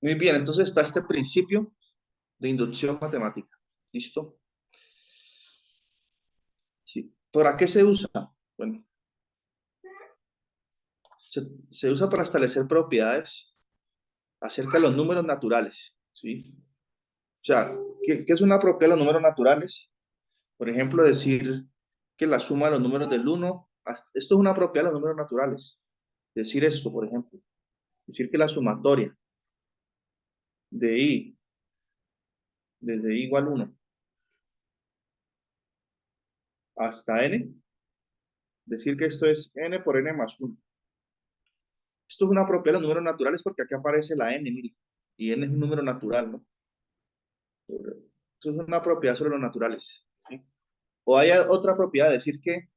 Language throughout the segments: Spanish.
Muy bien, entonces está este principio de inducción matemática. ¿Listo? Sí. ¿Para qué se usa? Bueno, se usa para establecer propiedades acerca de los números naturales. ¿Sí? O sea, ¿qué es una propiedad de los números naturales? Por ejemplo, decir que la suma de los números del uno, esto es una propiedad de los números naturales. Decir esto, por ejemplo. Decir que la sumatoria de i desde i igual uno hasta n, decir que esto es n por n más uno. Esto es una propiedad de los números naturales porque aquí aparece la n, mire, y n es un número natural, ¿no? Esto es una propiedad sobre los naturales, ¿sí? O hay otra propiedad, decir que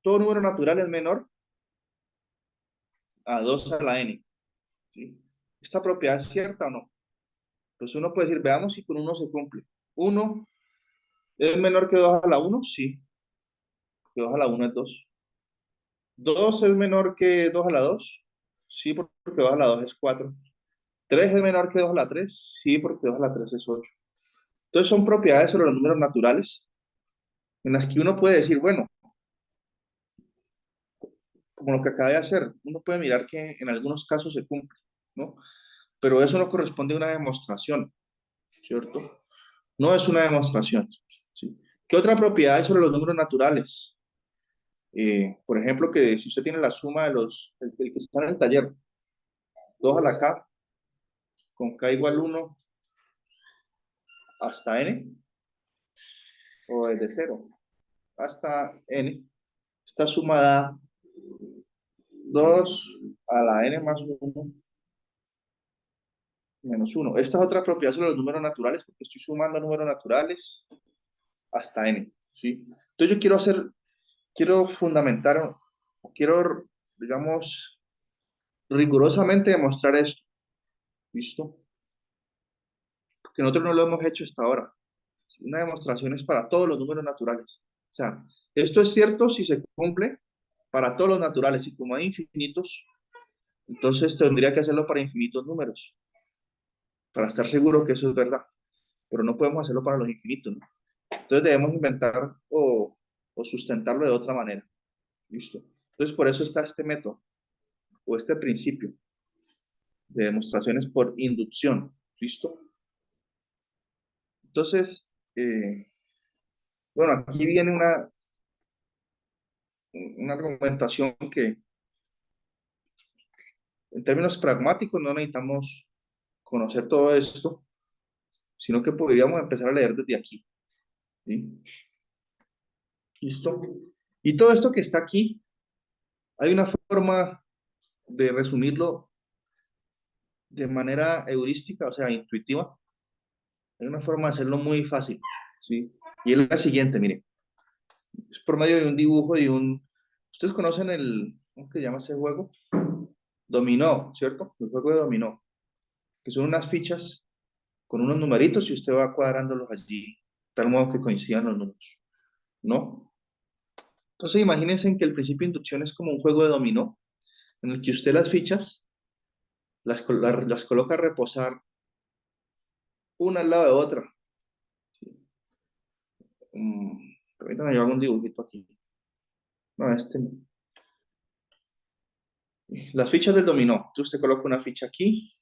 todo número natural es menor a 2 a la n, ¿sí? ¿Esta propiedad es cierta o no? Pues uno puede decir, veamos si con uno se cumple. Uno es menor que 2 a la uno, sí, que 2 a la uno es 2. 2 es menor que 2 a la 2, sí, porque 2 a la 2 es 4. 3 es menor que 2 a la 3, sí, porque 2 a la 3 es 8. Entonces son propiedades sobre los números naturales en las que uno puede decir, bueno, como lo que acaba de hacer, uno puede mirar que en algunos casos se cumple, ¿no? Pero eso no corresponde a una demostración, ¿cierto? No es una demostración, ¿sí? ¿Qué otra propiedad hay sobre los números naturales? Por ejemplo, que si usted tiene la suma de el que está en el taller, 2 a la k, con k igual 1 hasta n, o desde 0 hasta n, está sumada 2 a la n más 1 menos 1. Esta es otra propiedad sobre los números naturales porque estoy sumando números naturales hasta n, ¿sí? Entonces yo quiero fundamentar, quiero, digamos, rigurosamente demostrar esto, ¿listo? Porque nosotros no lo hemos hecho hasta ahora. Una demostración es para todos los números naturales. O sea, esto es cierto si se cumple para todos los naturales y como hay infinitos, entonces tendría que hacerlo para infinitos números, para estar seguro que eso es verdad. Pero no podemos hacerlo para los infinitos, ¿no? Entonces debemos inventar o sustentarlo de otra manera. ¿Listo? Entonces por eso está este método o este principio de demostraciones por inducción. ¿Listo? Entonces, bueno, aquí viene una argumentación que en términos pragmáticos no necesitamos conocer todo esto, sino que podríamos empezar a leer desde aquí. ¿Sí? ¿Listo? Y todo esto que está aquí, hay una forma de resumirlo de manera heurística, o sea, intuitiva. Hay una forma de hacerlo muy fácil, ¿sí? Y es la siguiente, mire. Es por medio de un dibujo y un... ¿Ustedes conocen ¿cómo que se llama ese juego? Dominó, ¿cierto? El juego de dominó, que son unas fichas con unos numeritos y usted va cuadrándolos allí, de tal modo que coincidan los números, ¿no? Entonces imagínense en que el principio de inducción es como un juego de dominó, en el que usted las fichas las coloca a reposar una al lado de otra. ¿Sí? Permítanme, yo hago un dibujito aquí. No, este no. Las fichas del dominó. Entonces usted coloca una ficha aquí.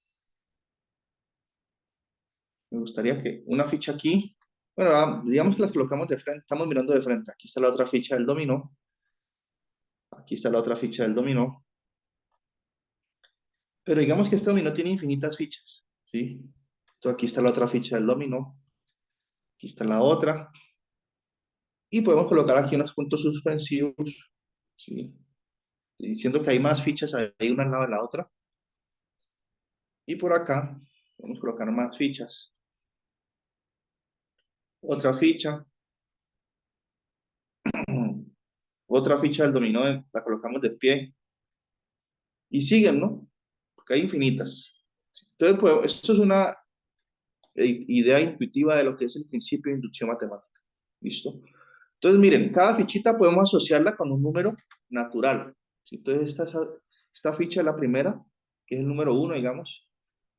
Me gustaría que una ficha aquí. Bueno, digamos que las colocamos de frente. Estamos mirando de frente. Aquí está la otra ficha del dominó. Aquí está la otra ficha del dominó. Pero digamos que este dominó tiene infinitas fichas. ¿Sí? Entonces aquí está la otra ficha del dominó. Aquí está la otra. Y podemos colocar aquí unos puntos suspensivos. ¿Sí? Diciendo que hay más fichas ahí una al lado de la otra. Y por acá podemos colocar más fichas. Otra ficha. Otra ficha del dominó la colocamos de pie. Y siguen, ¿no? Porque hay infinitas. Entonces, pues, esto es una idea intuitiva de lo que es el principio de inducción matemática. ¿Listo? Entonces, miren, cada fichita podemos asociarla con un número natural. ¿Sí? Entonces, esta ficha es la primera, que es el número 1, digamos.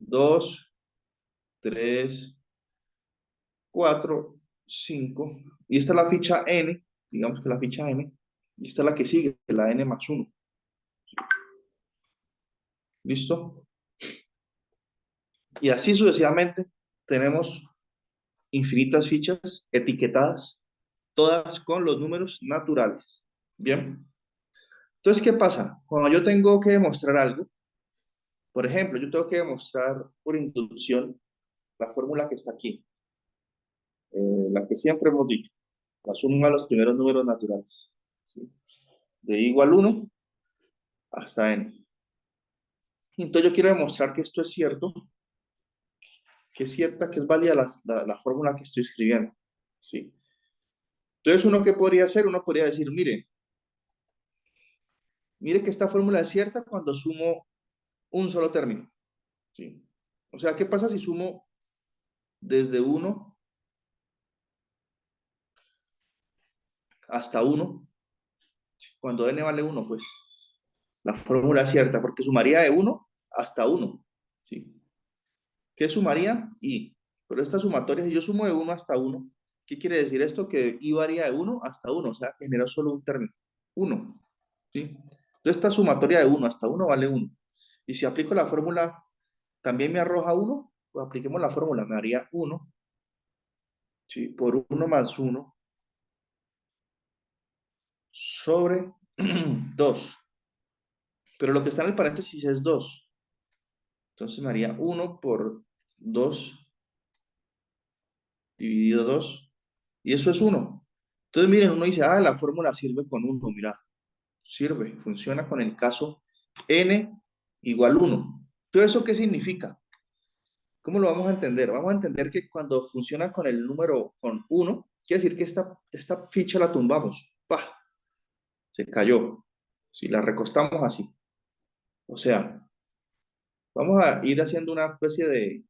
2, 3, 4, 5. Y esta es la ficha n, digamos que la ficha n. Y esta es la que sigue, la n más 1. ¿Listo? Y así sucesivamente tenemos infinitas fichas etiquetadas, todas con los números naturales. Bien. Entonces, ¿qué pasa? Cuando yo tengo que demostrar algo, por ejemplo, yo tengo que demostrar por inducción la fórmula que está aquí, la que siempre hemos dicho, la suma de los primeros números naturales, ¿sí? De igual 1 hasta n. Entonces yo quiero demostrar que esto es cierto, que es cierta, que es válida la fórmula que estoy escribiendo, ¿sí? Entonces, ¿uno qué podría hacer? Uno podría decir, mire que esta fórmula es cierta cuando sumo un solo término, ¿sí? O sea, ¿qué pasa si sumo desde 1 hasta 1? Cuando n vale 1, pues la fórmula es cierta, porque sumaría de 1 hasta 1, ¿sí? ¿Qué sumaría? I. Pero esta sumatoria, si yo sumo de 1 hasta 1, ¿qué quiere decir esto? Que I varía de 1 hasta 1, o sea, genera solo un término, 1, ¿sí? Entonces esta sumatoria de 1 hasta 1 vale 1. Y si aplico la fórmula, ¿también me arroja 1? Pues apliquemos la fórmula, me daría 1, ¿sí? Por 1 más 1 sobre 2. Pero lo que está en el paréntesis es 2. Entonces me haría 1 por 2 dividido 2. Y eso es 1. Entonces, miren, uno dice, la fórmula sirve con 1. Mira, sirve, funciona con el caso n igual 1. ¿Todo eso qué significa? ¿Cómo lo vamos a entender? Vamos a entender que cuando funciona con el número con 1, quiere decir que esta ficha la tumbamos. ¡Pah! Se cayó. Si la recostamos así. O sea, vamos a ir haciendo una especie de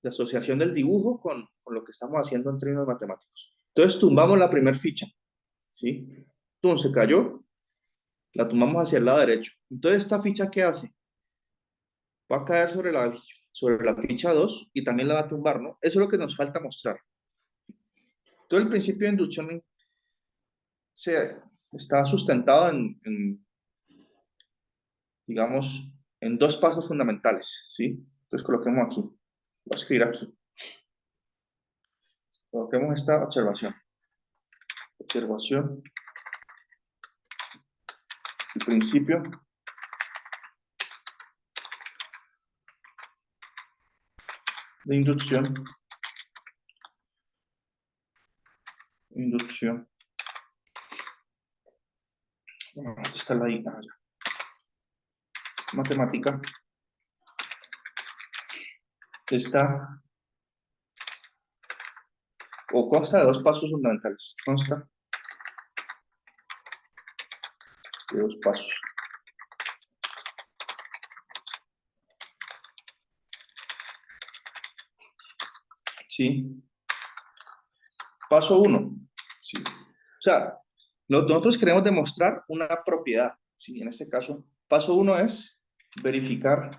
asociación del dibujo con lo que estamos haciendo en términos matemáticos. Entonces tumbamos la primera ficha, ¿sí? Entonces se cayó, la tumbamos hacia el lado derecho. Entonces esta ficha, ¿qué hace? Va a caer sobre la ficha 2 y también la va a tumbar, ¿no? Eso es lo que nos falta mostrar. Todo el principio de inducción está sustentado digamos, en dos pasos fundamentales, ¿sí? Entonces coloquemos aquí, voy a escribir aquí, coloquemos esta observación. Observación, el principio de inducción, bueno, ¿dónde está la I? Matemática, está, o consta de dos pasos fundamentales, consta de dos pasos. ¿Sí? Paso 1. ¿Sí? O sea, nosotros queremos demostrar una propiedad. ¿Sí? En este caso, paso 1 es verificar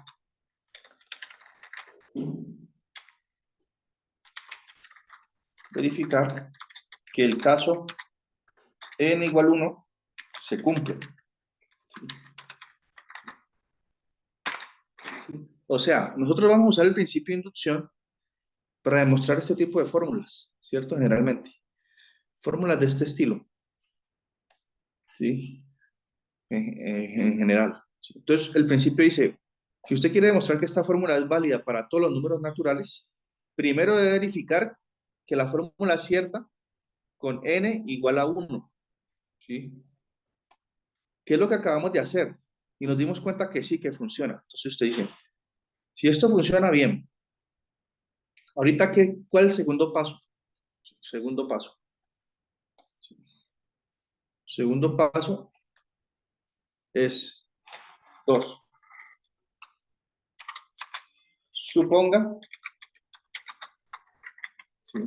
que el caso n igual 1 se cumple. ¿Sí? ¿Sí? O sea, nosotros vamos a usar el principio de inducción para demostrar este tipo de fórmulas, ¿cierto? Generalmente. Fórmulas de este estilo, ¿sí? En general. ¿Sí? Entonces, el principio dice, si usted quiere demostrar que esta fórmula es válida para todos los números naturales, primero debe verificar que la fórmula es cierta con n igual a 1, ¿sí? ¿Qué es lo que acabamos de hacer? Y nos dimos cuenta que sí, que funciona. Entonces usted dice, si esto funciona bien, ahorita, ¿cuál es el segundo paso? Segundo paso. Segundo paso es 2. Suponga, ¿sí?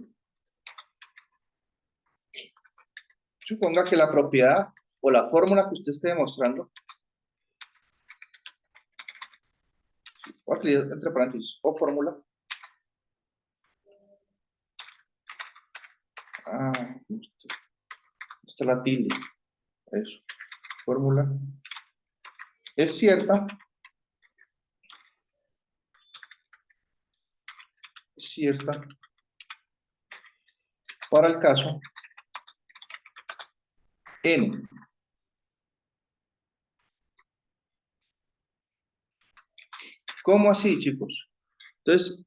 Suponga que la propiedad o la fórmula que usted esté demostrando voy a escribir entre paréntesis, o fórmula. Esta es la tilde. Eso. Fórmula. Es cierta. Es cierta. Para el caso N. ¿Cómo así, chicos? Entonces,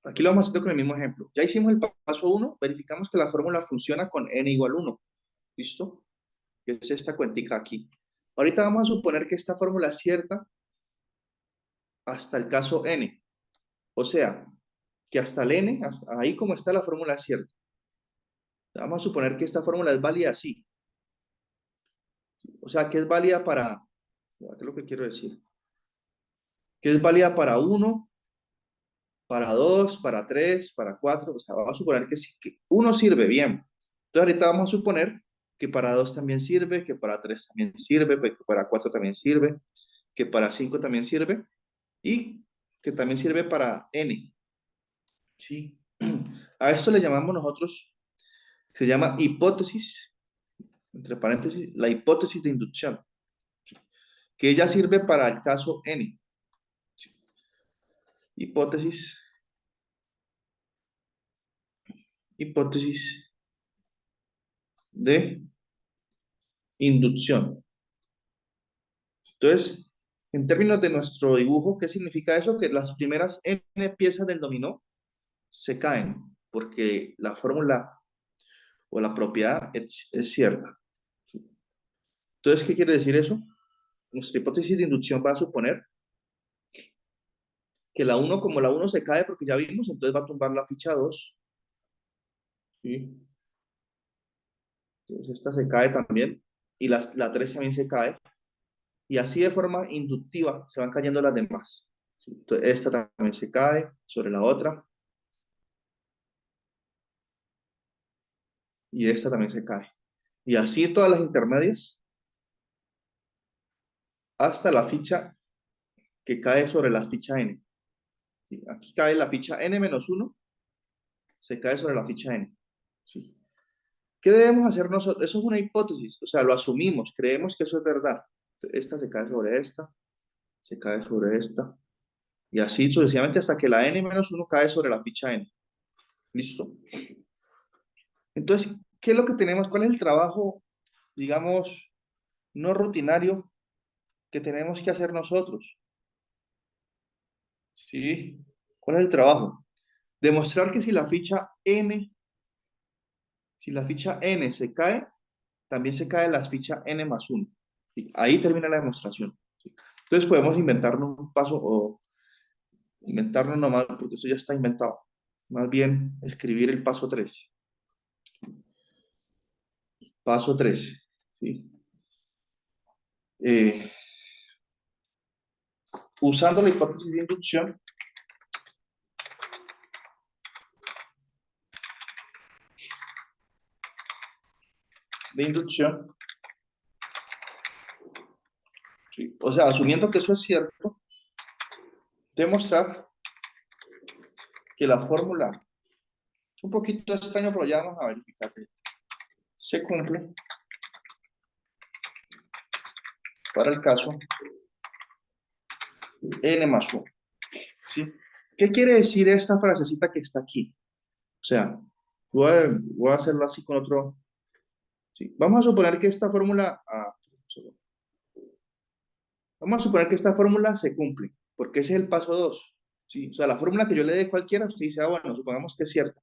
aquí lo vamos haciendo con el mismo ejemplo. Ya hicimos el paso 1, verificamos que la fórmula funciona con n igual 1. ¿Listo? Que es esta cuentica aquí. Ahorita vamos a suponer que esta fórmula es cierta hasta el caso n. O sea, que hasta el n, hasta ahí como está la fórmula es cierta. Vamos a suponer que esta fórmula es válida así. O sea, que es válida para, ¿qué es lo que quiero decir? Que es válida para 1, para 2, para 3, para 4. O sea, vamos a suponer que, que 1 sirve bien. Entonces ahorita vamos a suponer que para 2 también sirve, que para 3 también sirve, que para 4 también sirve, que para 5 también sirve y que también sirve para n. ¿Sí? A esto le llamamos nosotros, se llama hipótesis, entre paréntesis, la hipótesis de inducción, que ella sirve para el caso n. ¿Sí? Hipótesis, hipótesis de inducción. Entonces, en términos de nuestro dibujo, ¿qué significa eso? Que las primeras n piezas del dominó se caen porque la fórmula o la propiedad es cierta. Entonces, ¿qué quiere decir eso? Nuestra hipótesis de inducción va a suponer que la 1, como la 1 se cae porque ya vimos, entonces va a tumbar la ficha 2. ¿Sí? Entonces esta se cae también y la 3 también se cae. Y así de forma inductiva se van cayendo las demás. ¿Sí? Entonces esta también se cae sobre la otra y esta también se cae. Y así todas las intermedias hasta la ficha que cae sobre la ficha n. ¿Sí? Aquí cae la ficha n-1, se cae sobre la ficha n. ¿Sí? ¿Qué debemos hacer nosotros? Eso es una hipótesis, o sea, lo asumimos, creemos que eso es verdad. Esta se cae sobre esta, se cae sobre esta, y así sucesivamente hasta que la n-1 cae sobre la ficha n. ¿Listo? Entonces, ¿qué es lo que tenemos? ¿Cuál es el trabajo, digamos, no rutinario que tenemos que hacer nosotros? ¿Sí? ¿Cuál es el trabajo? Demostrar que si la ficha n se cae, también se cae la ficha n+1. ¿Sí? Ahí termina la demostración. ¿Sí? Entonces podemos inventarnos un paso o inventarnos nomás, porque eso ya está inventado. Más bien, escribir el paso 3. Paso 3. ¿Sí? Eh, Usando la hipótesis de inducción, ¿sí? O sea, asumiendo que eso es cierto, demostrar que la fórmula, un poquito extraño, pero ya vamos a verificar que se cumple para el caso n+1. ¿Sí? ¿Qué quiere decir esta frasecita que está aquí? O sea, voy a hacerlo así con otro. ¿Sí? Vamos a suponer que esta fórmula, vamos a suponer que esta fórmula se cumple, porque ese es el paso 2. ¿Sí? O sea, la fórmula que yo le dé cualquiera, usted dice, bueno, supongamos que es cierta.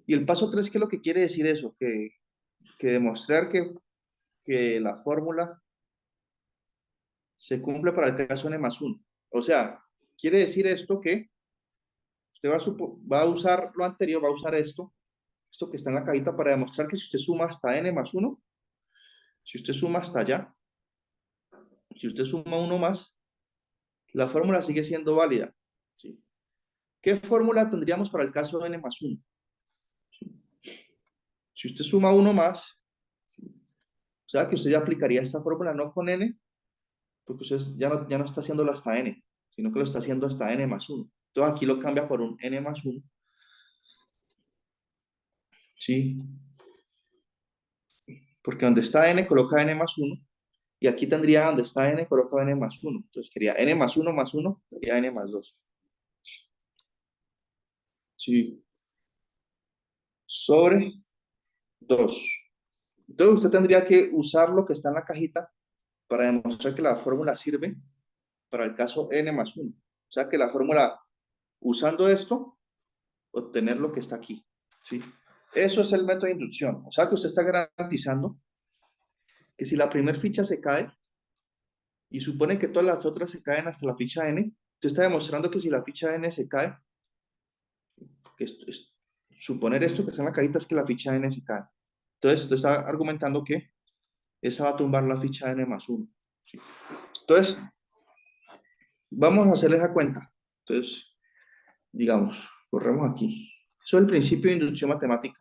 Y el paso 3, ¿qué es lo que quiere decir eso? Que demostrar que la fórmula se cumple para el caso n+1. O sea, quiere decir esto que usted va a usar lo anterior, va a usar esto que está en la cajita para demostrar que si usted suma hasta n+1, si usted suma hasta allá, si usted suma uno más, la fórmula sigue siendo válida. ¿Sí? ¿Qué fórmula tendríamos para el caso de n+1? ¿Sí? Si usted suma uno más, ¿sí? O sea que usted ya aplicaría esta fórmula no con n, porque usted ya no está haciéndolo hasta n, sino que lo está haciendo hasta n más 1. Entonces aquí lo cambia por un n más 1, ¿sí? Porque donde está n coloca n más 1, y aquí tendría donde está n coloca n más 1. Entonces quería n más 1 sería n más 2. Sí, sobre 2. Entonces usted tendría que usar lo que está en la cajita para demostrar que la fórmula sirve para el caso n más 1. O sea que la fórmula, usando esto, obtener lo que está aquí, ¿sí? Eso es el método de inducción. O sea que usted está garantizando que si la primera ficha se cae y supone que todas las otras se caen hasta la ficha n, usted está demostrando que si la ficha n se cae, que suponer esto que está en la cajita es que la ficha n se cae. Entonces usted está argumentando que esa va a tumbar la ficha n más 1, ¿sí? Entonces, vamos a hacerle esa cuenta. Entonces, digamos, corremos aquí. Eso es el principio de inducción matemática.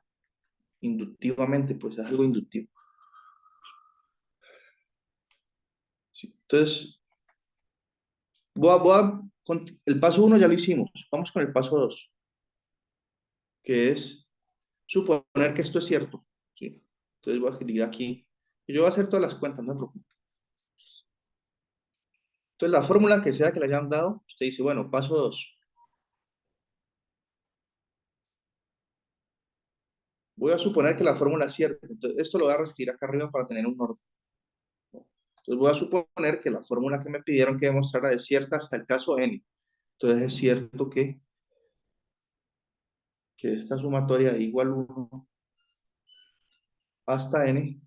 Inductivamente, pues es algo inductivo. ¿Sí? Entonces, con el paso 1 ya lo hicimos. Vamos con el paso 2, que es suponer que esto es cierto, ¿sí? Entonces voy a escribir aquí. Yo voy a hacer todas las cuentas, no me preocupe. Entonces, la fórmula que sea que le hayan dado, usted dice, bueno, paso 2. Voy a suponer que la fórmula es cierta. Entonces, esto lo voy a reescribir acá arriba para tener un orden. Entonces, voy a suponer que la fórmula que me pidieron que demostrara es cierta hasta el caso n. Entonces, es cierto que esta sumatoria de igual 1 hasta n.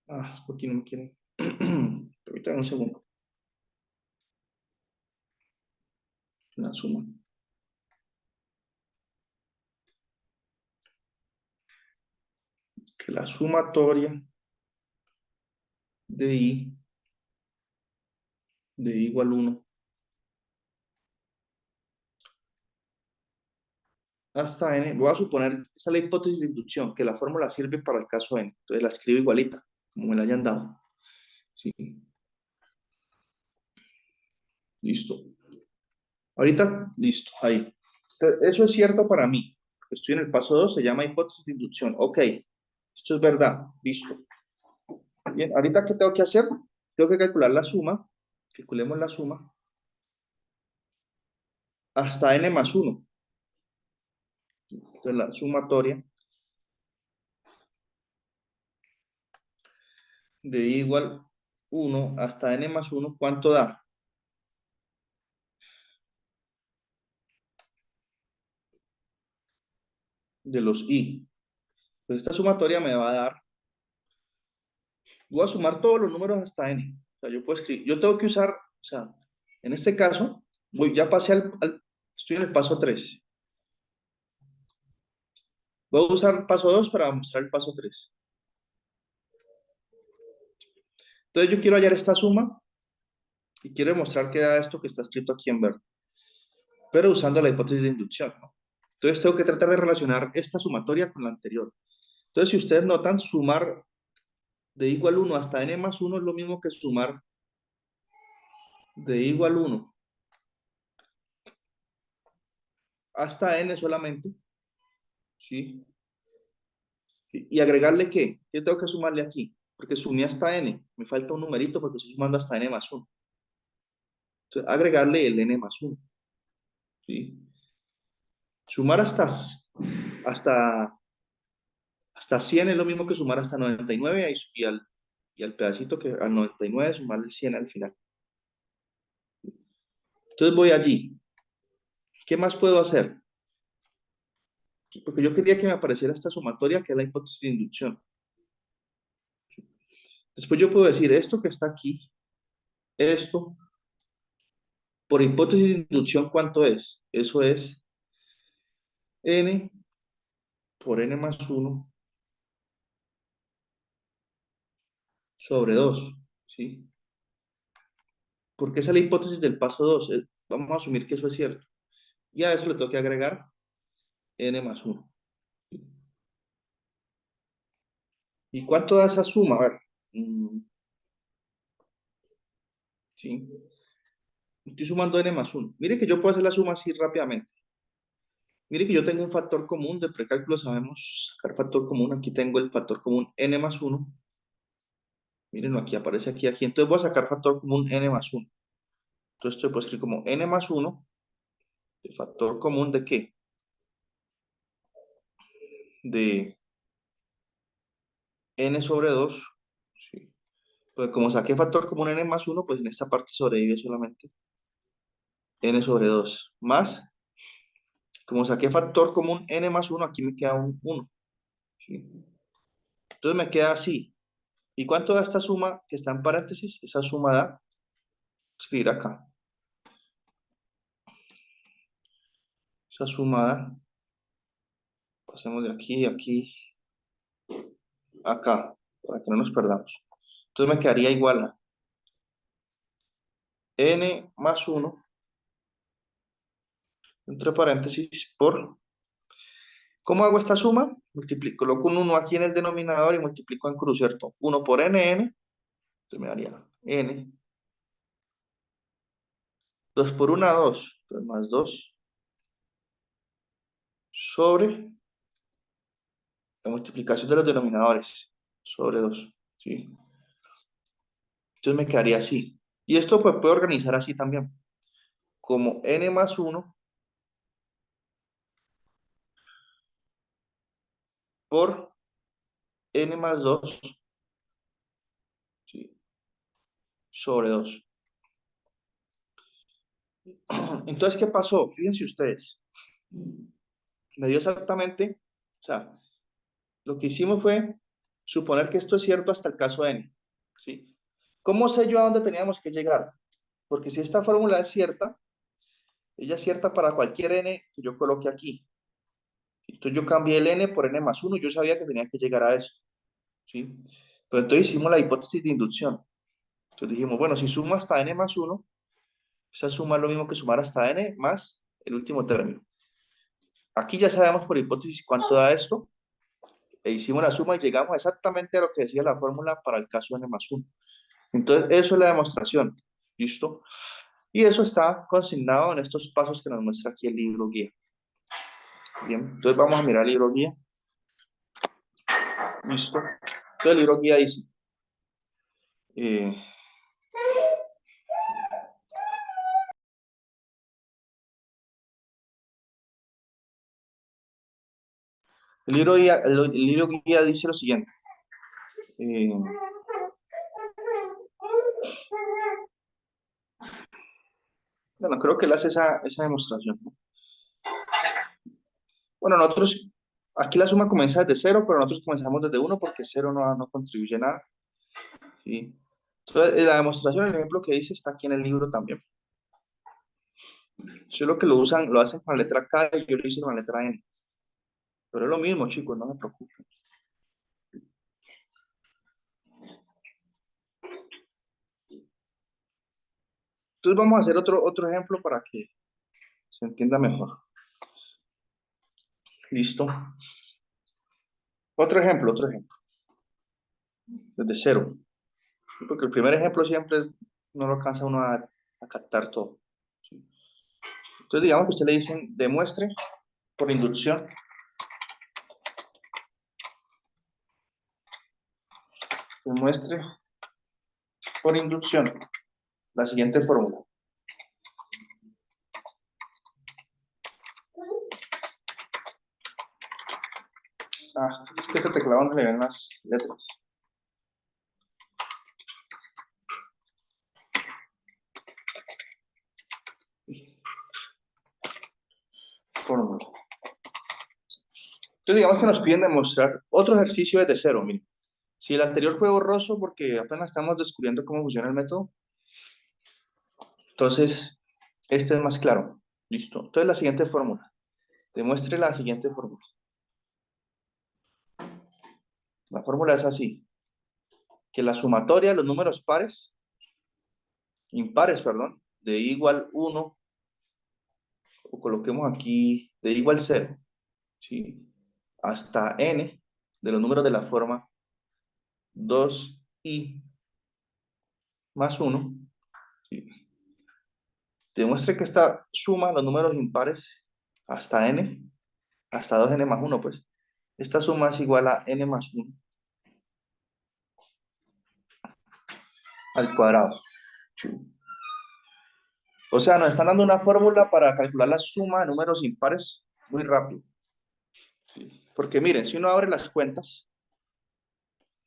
Aquí no me quiere. Permítanme un segundo. La suma. Que la sumatoria de i de igual 1 hasta n, voy a suponer, esa es la hipótesis de inducción, que la fórmula sirve para el caso n. Entonces la escribo igualita, como me la hayan dado. Sí, listo. Ahorita, listo, ahí. Entonces, eso es cierto para mí. Estoy en el paso 2, se llama hipótesis de inducción. Ok, esto es verdad, listo. Bien, ahorita, ¿qué tengo que hacer? Tengo que calcular la suma, calculemos la suma, hasta n más 1. Entonces la sumatoria de i igual 1 hasta n más 1, ¿cuánto da? De los i. Pues esta sumatoria me va a dar, voy a sumar todos los números hasta n. O sea, yo puedo escribir, yo tengo que usar, o sea, en este caso, ya pasé estoy en el paso 3. Voy a usar el paso 2 para mostrar el paso 3. Entonces yo quiero hallar esta suma y quiero demostrar que da esto que está escrito aquí en verde, pero usando la hipótesis de inducción, ¿no? Entonces tengo que tratar de relacionar esta sumatoria con la anterior. Entonces, si ustedes notan, sumar de igual 1 hasta n más 1 es lo mismo que sumar de igual 1 hasta n solamente, ¿sí? ¿Y agregarle qué? ¿Qué tengo que sumarle aquí? Porque sumé hasta n, me falta un numerito porque estoy sumando hasta n más 1. Entonces, agregarle el n más 1, ¿sí? Sumar hasta, hasta 100 es lo mismo que sumar hasta 99 y al pedacito que al 99 sumarle el 100 al final. Entonces voy allí. ¿Qué más puedo hacer? Porque yo quería que me apareciera esta sumatoria que es la hipótesis de inducción. Después yo puedo decir esto que está aquí, esto, por hipótesis de inducción, ¿cuánto es? Eso es n por n más 1 sobre 2, ¿sí? Porque esa es la hipótesis del paso 2. Vamos a asumir que eso es cierto. Y a eso le tengo que agregar n más 1. ¿Y cuánto da esa suma? A ver, ¿sí? Estoy sumando n más 1. Mire que yo puedo hacer la suma así rápidamente. Mire que yo tengo un factor común, de precálculo sabemos sacar factor común. Aquí tengo el factor común n más 1. Mírenlo, aquí aparece aquí. Entonces voy a sacar factor común n más 1. Entonces esto lo puedo escribir como n más 1, de factor común de qué? De n sobre 2. ¿Sí? Pues como saqué factor común n más 1, pues en esta parte sobrevive solamente n sobre 2. Más, como saqué factor común n más 1, aquí me queda un 1. ¿Sí? Entonces me queda así. ¿Y cuánto da esta suma que está en paréntesis? Esa suma da, escribir acá. Esa suma da, pasemos de aquí a aquí, acá, para que no nos perdamos. Entonces me quedaría igual a n más 1, entre paréntesis, por... ¿Cómo hago esta suma? Multiplico, coloco un 1 aquí en el denominador y multiplico en cruz, ¿cierto? 1 por n, entonces me daría n. 2 por 1, 2. Entonces más 2 sobre la multiplicación de los denominadores, sobre 2. ¿Sí? Entonces me quedaría así. Y esto pues puedo organizar así también, como n más 1 por n más 2, ¿sí? Sobre 2. Entonces, ¿qué pasó? Fíjense ustedes. Me dio exactamente, o sea, lo que hicimos fue suponer que esto es cierto hasta el caso n. ¿Sí? ¿Cómo sé yo a dónde teníamos que llegar? Porque si esta fórmula es cierta, ella es cierta para cualquier n que yo coloque aquí. Entonces yo cambié el n por n más 1, yo sabía que tenía que llegar a eso. ¿Sí? Pero entonces hicimos la hipótesis de inducción. Entonces dijimos, bueno, si sumo hasta n más 1, esa suma es lo mismo que sumar hasta n más el último término. Aquí ya sabemos por hipótesis cuánto da esto, e hicimos la suma y llegamos exactamente a lo que decía la fórmula para el caso n más 1. Entonces, eso es la demostración. ¿Listo? Y eso está consignado en estos pasos que nos muestra aquí el libro guía. Bien, entonces vamos a mirar el libro guía. ¿Listo? Entonces el libro guía dice, eh, el libro guía dice lo siguiente. eh, bueno, creo que él hace esa demostración, ¿no? Bueno, nosotros, aquí la suma comienza desde 0, pero nosotros comenzamos desde 1 porque 0 no contribuye nada. ¿Sí? Entonces, la demostración, el ejemplo que dice, está aquí en el libro también. Solo que lo usan, lo hacen con la letra K y yo lo hice con la letra N. Pero es lo mismo, chicos, no me preocupen. Entonces vamos a hacer otro ejemplo para que se entienda mejor. ¿Listo? Otro ejemplo. Desde 0. Porque el primer ejemplo siempre no lo alcanza uno a captar todo. ¿Sí? Entonces digamos que usted le dicen, demuestre por inducción. Demuestre por inducción la siguiente fórmula. Ah, es que este teclado no le ven las letras. Fórmula. Entonces digamos que nos piden demostrar otro ejercicio desde 0. Miren. Si el anterior fue borroso porque apenas estamos descubriendo cómo funciona el método, entonces este es más claro. Listo. Entonces la siguiente fórmula. Demuestre la siguiente fórmula. La fórmula es así. Que la sumatoria de los números impares, perdón, de i igual 1, o coloquemos aquí de i igual 0, ¿sí? Hasta n de los números de la forma 2i más 1, ¿sí? Demuestre que esta suma los números impares hasta n, hasta 2n más 1, pues. Esta suma es igual a n más 1 al cuadrado. ¿Sí? O sea, nos están dando una fórmula para calcular la suma de números impares muy rápido. ¿Sí? Porque miren, si uno abre las cuentas,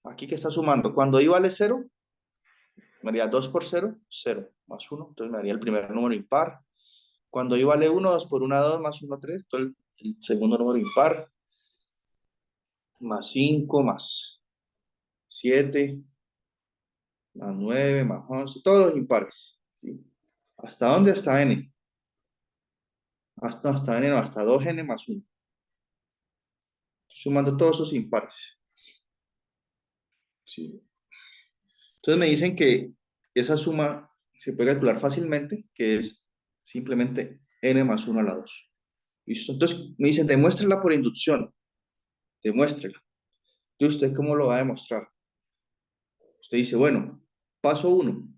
aquí que está sumando, cuando i vale 0, me haría 2 por 0, 0, más 1, entonces me haría el primer número impar. Cuando i vale 1, 2 por 1, 2, más 1, 3, todo el segundo número impar, más 5, más 7, más 9, más 11, todos los impares. ¿Sí? ¿Hasta dónde? Hasta n. Hasta n, no, hasta 2n más 1. Sumando todos esos impares. ¿Sí? Entonces me dicen que esa suma se puede calcular fácilmente, que es simplemente n más 1 a la 2. ¿Listo? Entonces me dicen, demuéstrela por inducción. Demuéstrela. ¿Y usted cómo lo va a demostrar? Usted dice, bueno, paso 1,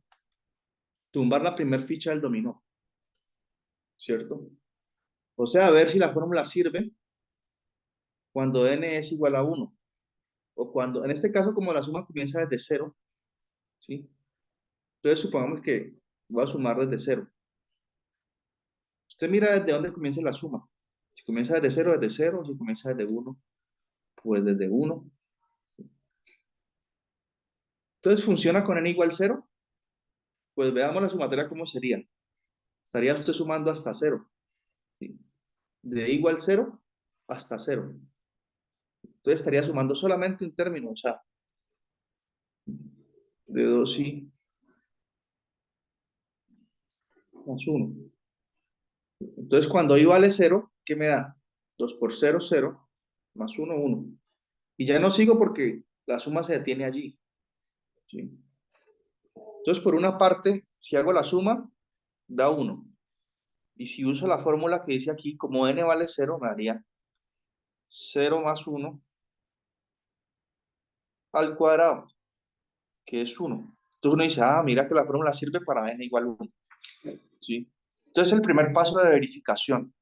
tumbar la primer ficha del dominó, ¿cierto? O sea, a ver si la fórmula sirve cuando n es igual a 1. O cuando, en este caso, como la suma comienza desde 0, ¿sí? Entonces supongamos que voy a sumar desde 0. Usted mira desde dónde comienza la suma. Si comienza desde 0, desde 0. Si comienza desde 1, pues desde 1. Entonces, ¿funciona con n igual 0? Pues veamos la sumatoria cómo sería. Estaría usted sumando hasta 0. ¿Sí? De igual 0 hasta 0. Entonces estaría sumando solamente un término, o sea, de 2i más 1. Entonces, cuando i vale 0, ¿qué me da? 2 por 0, 0, más 1, 1. Y ya no sigo porque la suma se detiene allí. ¿Sí? Entonces, por una parte, si hago la suma, da 1. Y si uso la fórmula que dice aquí, como n vale 0, me daría 0 más 1 al cuadrado, que es 1. Entonces uno dice, ah, mira que la fórmula sirve para n igual 1. ¿Sí? Entonces, el primer paso de verificación.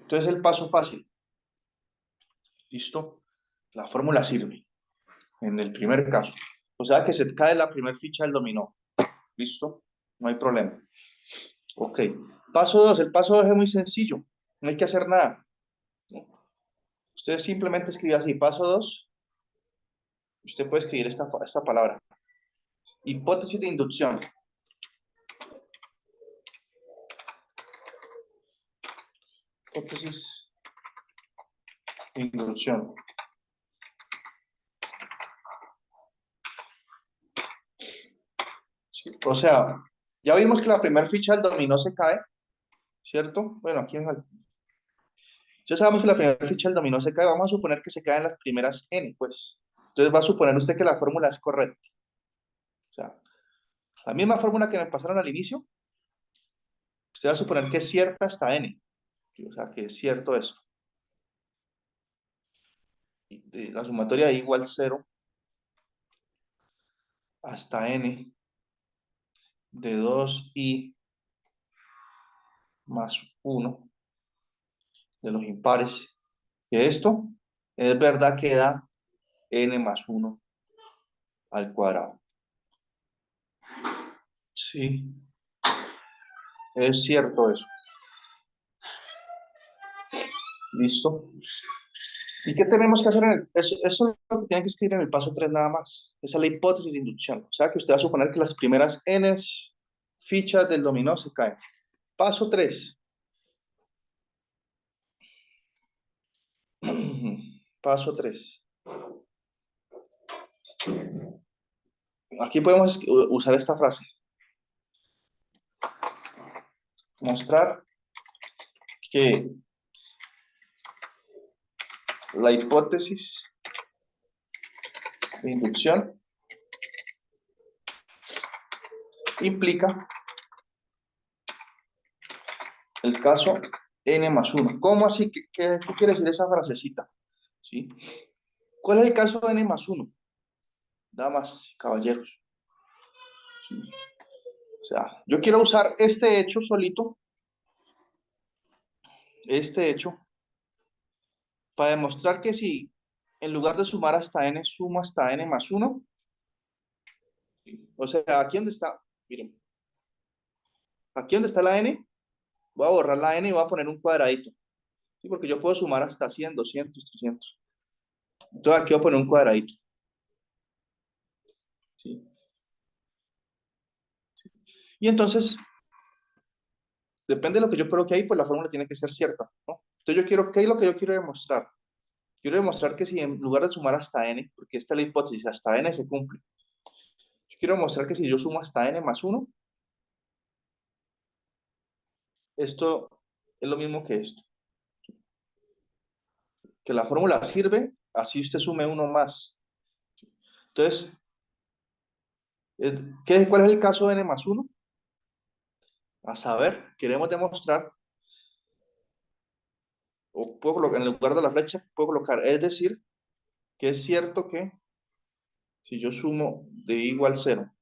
Entonces, el paso fácil. ¿Listo? La fórmula sirve en el primer caso. O sea que se cae la primera ficha del dominó. ¿Listo? No hay problema. Ok. Paso 2. El paso 2 es muy sencillo. No hay que hacer nada. Usted simplemente escribe así, paso 2. Usted puede escribir esta palabra. Hipótesis de inducción. Hipótesis de inducción. Sí. O sea, ya vimos que la primera ficha del dominó se cae, ¿cierto? Bueno, aquí ya sabemos que la primera ficha del dominó se cae. Vamos a suponer que se caen las primeras n, pues. Entonces va a suponer usted que la fórmula es correcta. O sea, la misma fórmula que me pasaron al inicio, usted va a suponer que es cierta hasta n. O sea, que es cierto eso. La sumatoria de igual 0 hasta n de 2i más 1 de los impares. Que esto es verdad que da n más 1 al cuadrado. Sí, es cierto eso. ¿Listo? ¿Y qué tenemos que hacer eso es lo que tienen que escribir en el paso 3 nada más? Esa es la hipótesis de inducción. O sea que usted va a suponer que las primeras n fichas del dominó se caen. Paso 3. Paso 3. Aquí podemos usar esta frase. Mostrar que la hipótesis de inducción implica el caso n más 1. ¿Cómo así? ¿Qué quiere decir esa frasecita? ¿Sí? ¿Cuál es el caso de n más 1? Damas y caballeros. ¿Sí? sea, yo quiero usar este hecho solito, este hecho, para demostrar que si en lugar de sumar hasta n, sumo hasta n más 1, o sea, aquí donde está, miren, aquí donde está la n, voy a borrar la n y voy a poner un cuadradito, ¿sí? Porque yo puedo sumar hasta 100, 200, 300. Entonces aquí voy a poner un cuadradito, ¿sí? Y entonces, depende de lo que yo coloque ahí, pues la fórmula tiene que ser cierta, ¿no? Entonces yo quiero, ¿qué es lo que yo quiero demostrar? Quiero demostrar que si en lugar de sumar hasta n, porque esta es la hipótesis, hasta n se cumple, yo quiero demostrar que si yo sumo hasta n más 1, esto es lo mismo que esto. Que la fórmula sirve, así usted sume uno más. Entonces, ¿cuál es el caso de n más 1? A saber, queremos demostrar, o puedo colocar, en lugar de la flecha, puedo colocar, es decir, que es cierto que si yo sumo de igual 0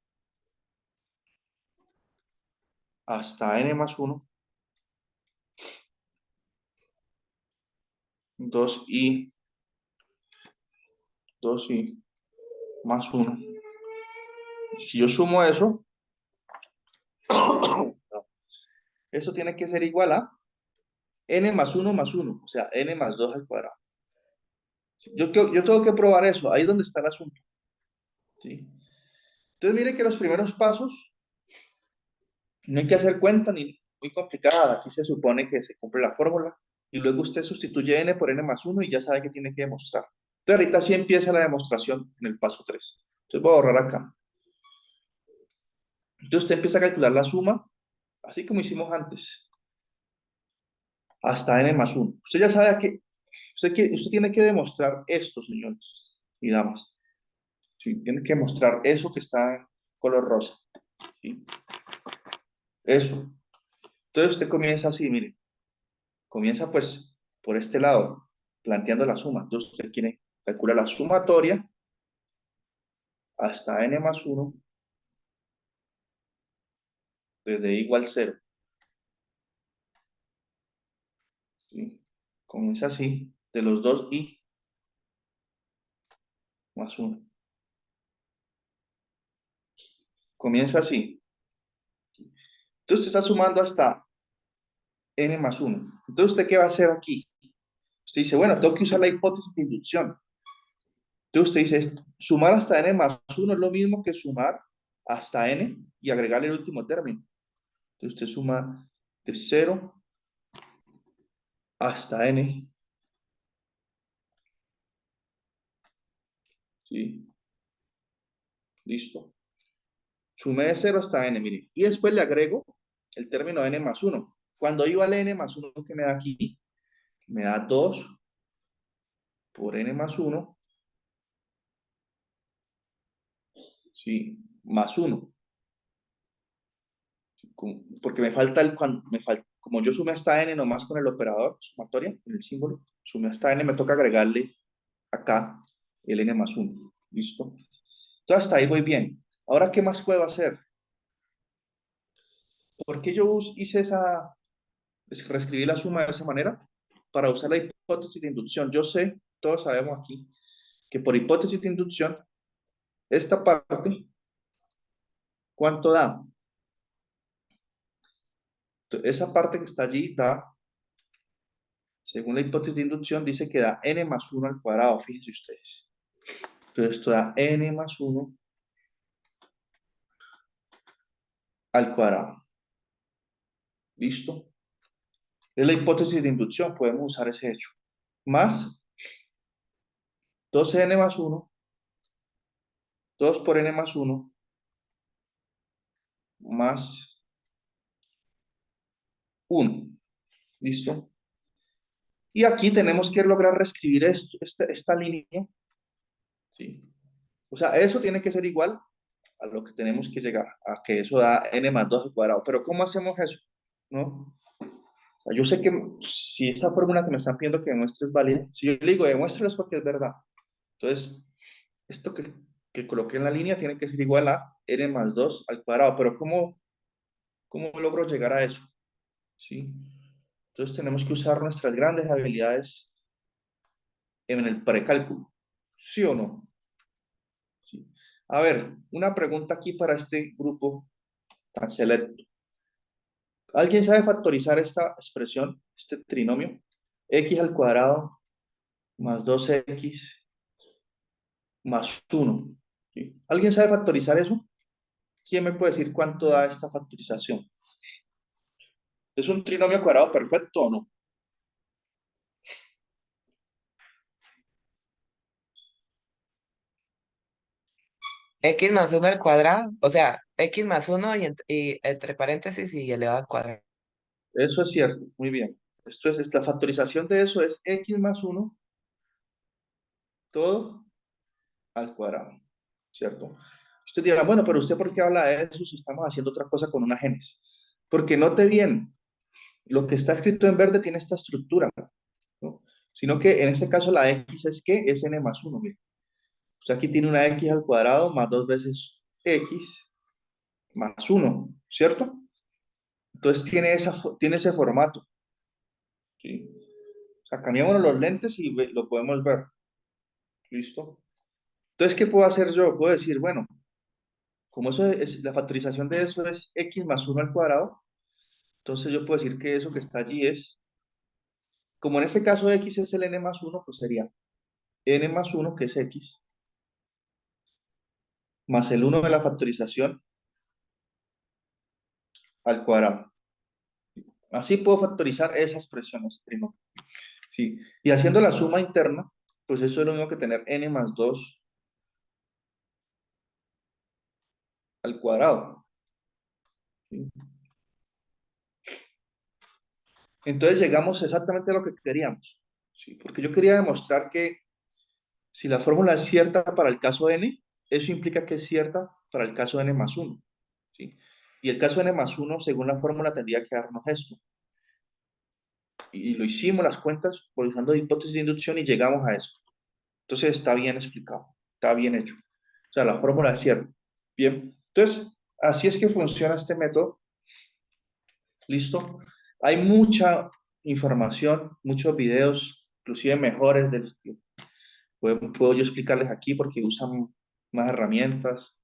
hasta n más 1, 2i, 2i más 1, si yo sumo eso, eso tiene que ser igual a n más 1 más 1, o sea, n más 2 al cuadrado. Yo tengo que probar eso, ahí es donde está el asunto, ¿sí? Entonces, mire que los primeros pasos no hay que hacer cuenta ni muy complicada. Aquí se supone que se cumple la fórmula y luego usted sustituye n por n más 1 y ya sabe que tiene que demostrar. Entonces, ahorita sí empieza la demostración en el paso 3. Entonces, voy a borrar acá. Entonces, usted empieza a calcular la suma, así como hicimos antes, hasta n más 1. Usted ya sabe usted tiene que demostrar esto, señores y damas. ¿Sí? Tiene que demostrar eso que está en color rosa. ¿Sí? Eso. Entonces, usted comienza así, mire. Comienza pues por este lado, planteando la suma. Entonces usted quiere, calcula la sumatoria hasta n más 1 desde igual 0. ¿Sí? Comienza así, de los dos i más 1. Comienza así. Entonces usted está sumando hasta n más 1. Entonces usted, ¿qué va a hacer aquí? Usted dice, bueno, tengo que usar la hipótesis de inducción. Entonces usted dice, sumar hasta n más 1 es lo mismo que sumar hasta n y agregarle el último término. Entonces usted suma de 0 hasta n. ¿Sí? Listo. Sumé de 0 hasta n, mire. Y después le agrego el término n más 1. Cuando I vale n más 1, que me da aquí, me da 2 por n más 1, ¿sí? Más 1. Porque me falta como yo sumé hasta n nomás con el operador, sumatoria, con el símbolo, sumé hasta n, me toca agregarle acá el n más 1. ¿Listo? Entonces hasta ahí voy bien. Ahora, ¿qué más puedo hacer? ¿Por qué yo hice reescribí la suma de esa manera? Para usar la hipótesis de inducción. Yo sé, todos sabemos aquí, que por hipótesis de inducción, esta parte, ¿cuánto da? Esa parte que está allí da, según la hipótesis de inducción, dice que da n más 1 al cuadrado, fíjense ustedes. Entonces esto da n más 1 al cuadrado. ¿Listo? Es la hipótesis de inducción, podemos usar ese hecho. Más 2n más 1, 2 por n más 1, más 1. ¿Listo? Y aquí tenemos que lograr reescribir esta línea, ¿sí? O sea, eso tiene que ser igual a lo que tenemos que llegar, a que eso da n más 2 al cuadrado. Pero ¿cómo hacemos eso? ¿No? O sea, yo sé que si esa fórmula que me están pidiendo que demuestre es válida, si yo le digo demuéstralo es porque es verdad. Entonces, esto que coloqué en la línea tiene que ser igual a n más 2 al cuadrado. Pero ¿Cómo logro llegar a eso? ¿Sí? Entonces tenemos que usar nuestras grandes habilidades en el precálculo. ¿Sí o no? Sí. A ver, una pregunta aquí para este grupo tan selecto. ¿Alguien sabe factorizar esta expresión, este trinomio? X al cuadrado más 2x más 1. ¿Sí? ¿Alguien sabe factorizar eso? ¿Quién me puede decir cuánto da esta factorización? ¿Es un trinomio cuadrado perfecto o no? X más uno al cuadrado, o sea, X más uno y entre paréntesis y elevado al cuadrado. Eso es cierto, muy bien. Esto es, la factorización de eso es x más 1 todo al cuadrado, ¿cierto? Usted dirá, bueno, pero ¿usted por qué habla de eso si estamos haciendo otra cosa con una genes? Porque note bien, lo que está escrito en verde tiene esta estructura, ¿no? Sino que en este caso la x es ¿qué? Es n más 1, mire. Usted aquí tiene una x al cuadrado más dos veces x más 1, ¿cierto? Entonces tiene ese formato, ¿sí? O sea, cambiamos los lentes y lo podemos ver, ¿listo? Entonces, ¿qué puedo hacer yo? Puedo decir, bueno, como eso es, la factorización de eso es x más 1 al cuadrado, entonces yo puedo decir que eso que está allí es, como en este caso x es el n más 1, pues sería n más 1, que es x, más el 1 de la factorización al cuadrado. Así puedo factorizar esa expresión, ese trinomio. Sí. Y haciendo la suma interna, pues eso es lo mismo que tener n más 2 al cuadrado. ¿Sí? Entonces llegamos exactamente a lo que queríamos. ¿Sí? Porque yo quería demostrar que si la fórmula es cierta para el caso n, eso implica que es cierta para el caso n más 1. ¿Sí? Y el caso n más 1, según la fórmula, tendría que darnos esto. Y lo hicimos las cuentas por usando hipótesis de inducción y llegamos a eso. Entonces está bien explicado, está bien hecho. O sea, la fórmula es cierta. Bien, entonces así es que funciona este método. ¿Listo? Hay mucha información, muchos videos, inclusive mejores de los que puedo yo explicarles aquí porque usan más herramientas.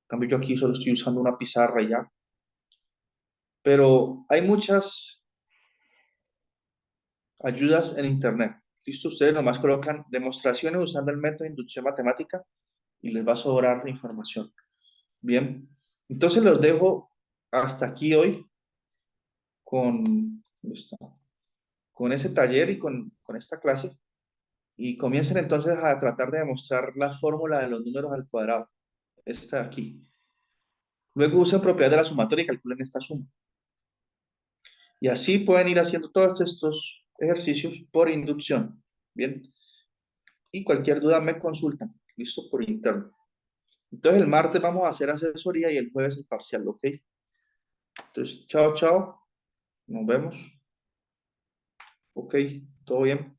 En cambio, yo aquí solo estoy usando una pizarra y ya. Pero hay muchas ayudas en Internet. ¿Listo? Ustedes nomás colocan demostraciones usando el método de inducción matemática y les va a sobrar información. Bien. Entonces los dejo hasta aquí hoy ¿dónde está? Con ese taller y con esta clase. Y comiencen entonces a tratar de demostrar la fórmula de los números al cuadrado. Esta de aquí. Luego usen propiedades de la sumatoria y calculen esta suma. Y así pueden ir haciendo todos estos ejercicios por inducción. Bien. Y cualquier duda me consultan. Listo, por interno. Entonces el martes vamos a hacer asesoría y el jueves el parcial, ¿ok? Entonces, chao, chao. Nos vemos. Ok, todo bien.